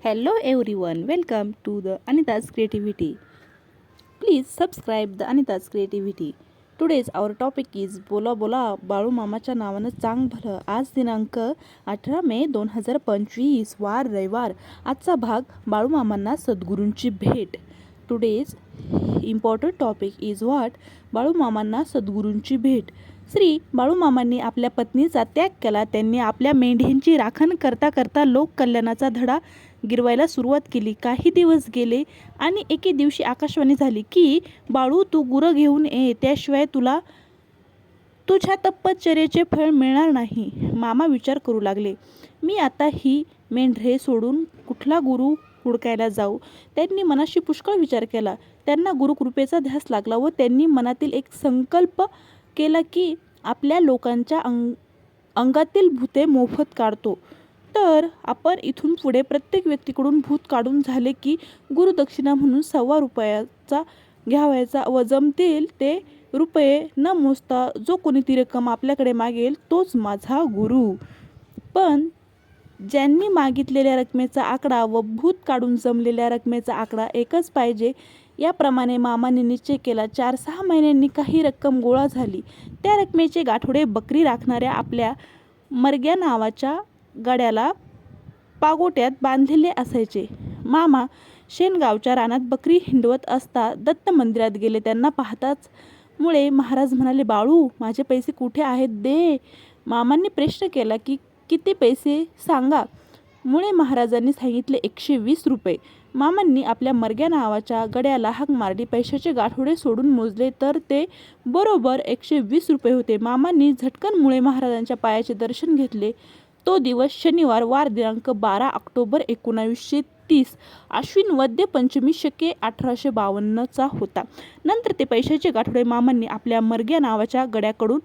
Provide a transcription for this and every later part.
Hello everyone, welcome to the Anita's Creativity. Please subscribe the Anita's Creativity. Today's our topic is बोला बोला बाळू मामाच्या नावानं चांग भलं. आज दिनांक 18 मे 2025 वार रविवार. आजचा भाग बाळू मामांना सद्गुरूंची भेट. Today's important topic is what Balu मामांना सद्गुरूंची भेट. श्री बाळू मामांनी आपल्या पत्नीचा त्याग केला. त्यांनी आपल्या मेंढ्यांची राखण करता करता लोककल्याणाचा धडा गिरवायला सुरुवात केली. काही दिवस गेले आणि एके दिवशी आकाशवाणी झाली की बाळू तू गुरं घेऊन ये, त्याशिवाय तुला तुझ्या तपश्चर्येचे फळ मिळणार नाही. मामा विचार करू लागले, मी आता ही मेंढरे सोडून कुठला गुरु हुडकायला जाऊ. त्यांनी मनाशी पुष्कळ विचार केला. त्यांना गुरुकृपेचा ध्यास लागला व त्यांनी मनातील एक संकल्प केला की आपल्या लोकांच्या अंगातील भूते मोफत काढतो. तर आपण इथून पुढे प्रत्येक व्यक्तीकडून भूत काढून झाले की गुरुदक्षिणा म्हणून ₹1.25 घ्यावायचा व जमतील ते रुपये न मोजता जो कोणी ती रक्कम आपल्याकडे मागेल तोच माझा गुरु. पण ज्यांनी मागितलेल्या रकमेचा आकडा व भूत काढून जमलेल्या रकमेचा आकडा एकच पाहिजे. याप्रमाणे मामाने निश्चय केला. 4-6 महिन्यांनी काही रक्कम गोळा झाली. त्या रकमेचे गाठोडे बकरी राखणाऱ्या आपल्या मर्ग्या नावाच्या गड्याला पागोट्यात बांधलेले असायचे. मामा शेणगावच्या रानात बकरी हिंडवत असता दत्त मंदिरात गेले. त्यांना पाहताच मुळे महाराज म्हणाले, बाळू माझे पैसे कुठे आहेत, दे. मामांनी प्रश्न केला की किती पैसे सांगा. मुळे महाराजांनी सांगितले 120 रुपये. मामांनी आपल्या मर्ग्या नावाच्या गड्याला हाक मारली. पैशाचे गाठोडे सोडून मोजले तर ते बरोबर 120 रुपये होते. मामांनी झटकन मुळे महाराजांच्या पायाचे दर्शन घेतले. तो दिवस शनिवार, वार दिनांक 12 ऑक्टोबर 1930 आश्विन वद्य पंचमी शके 1852 होता. नंतर ते पैशाचे गाठोडे मामांनी आपल्या मर्ग्या नावाच्या गड्याकडून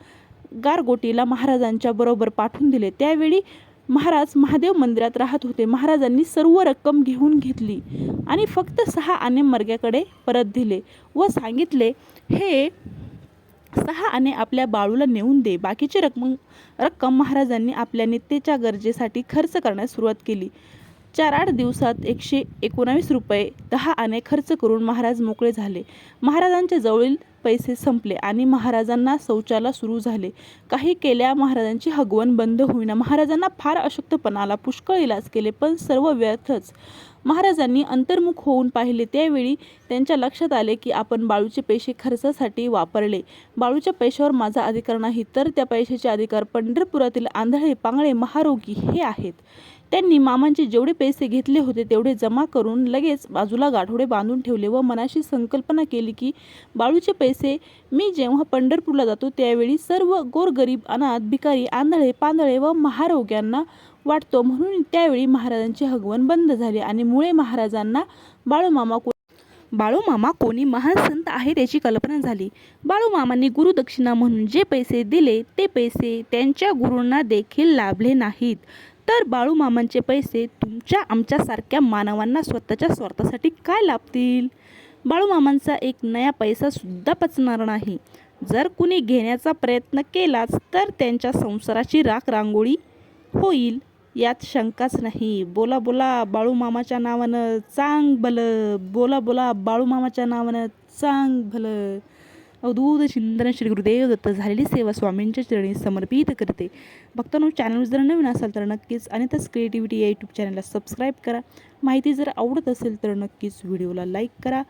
गारगोटीला महाराजांच्या बरोबर पाठवून दिले. त्यावेळी महाराज महादेव मंदिरात राहत होते. महाराजांनी सर्व रक्कम घेऊन घेतली आणि फक्त 6 आणे मर्ग्याकडे परत दिले व सांगितले, हे 6 आणे आपल्या बाळूला नेऊन दे. बाकीची रक्कम महाराजांनी आपल्या नित्येच्या गरजेसाठी खर्च करण्यास सुरुवात केली. 4-8 दिवसात 119 रुपये 10 आणे खर्च करून महाराज मोकळे झाले. महाराजांच्या जवळील पैसे संपले आणि महाराजांना शौचाला सुरू झाले. काही केल्या महाराजांची हगवण बंद होईना. महाराजांना फार अशक्तपणा आला. पुष्कळ इलाज केले पण सर्व व्यर्थच. महाराजांनी अंतर्मुख होऊन पाहिले. त्यावेळी त्यांच्या लक्षात आले की आपण बाळूचे पैसे खर्चासाठी वापरले. बाळूच्या पैशावर माझा अधिकार नाही, तर त्या पैशाचे अधिकार पंढरपुरातील आंधळे पांगळे महारोगी हे आहेत. त्यांनी मामांचे जेवढे पैसे घेतले होते तेवढे जमा करून लगेच बाजूला गाठोडे बांधून ठेवले व मनाशी संकल्पना केली की बाळूचे पैसे मी जेव्हा पंढरपूरला जातो त्यावेळी सर्व गोरगरीब, अनाथ, भिकारी, आंधळे पांधळे व महारोग्यांना वाटतो. म्हणून त्यावेळी महाराजांची हगवण बंद झाली आणि मुळे महाराजांना बाळूमामा कोणी महान संत आहे त्याची कल्पना झाली. बाळूमामांनी गुरुदक्षिणा म्हणून जे पैसे दिले ते पैसे त्यांच्या गुरूंना देखील लाभले नाहीत. तर बाळूमामांचे पैसे तुमच्या आमच्यासारख्या मानवांना स्वतःच्या स्वार्थासाठी काय लाभतील. बाळूमामांचा एक नया पैसा सुद्धा पचणार नाही. जर कुणी घेण्याचा प्रयत्न केलाच तर त्यांच्या संसाराची राख रांगोळी होईल यात शंकाच नाही. बोला बोला बाळूमामाच्या नावानं चांग भलं. बोला बोला बाळूमामाच्या नावानं चांग भलं. अवधूत चिंतन श्री गुरुदेव दत्त. झालेली सेवा स्वामींच्या चरणी समर्पित करते. भक्तांनो, चॅनल जर नवीन असाल तर नक्कीच अनिताज क्रिएटिव्हिटी या यूट्यूब चॅनलला सबस्क्राईब करा. माहिती जर आवडत असेल तर नक्कीच व्हिडिओला लाईक करा.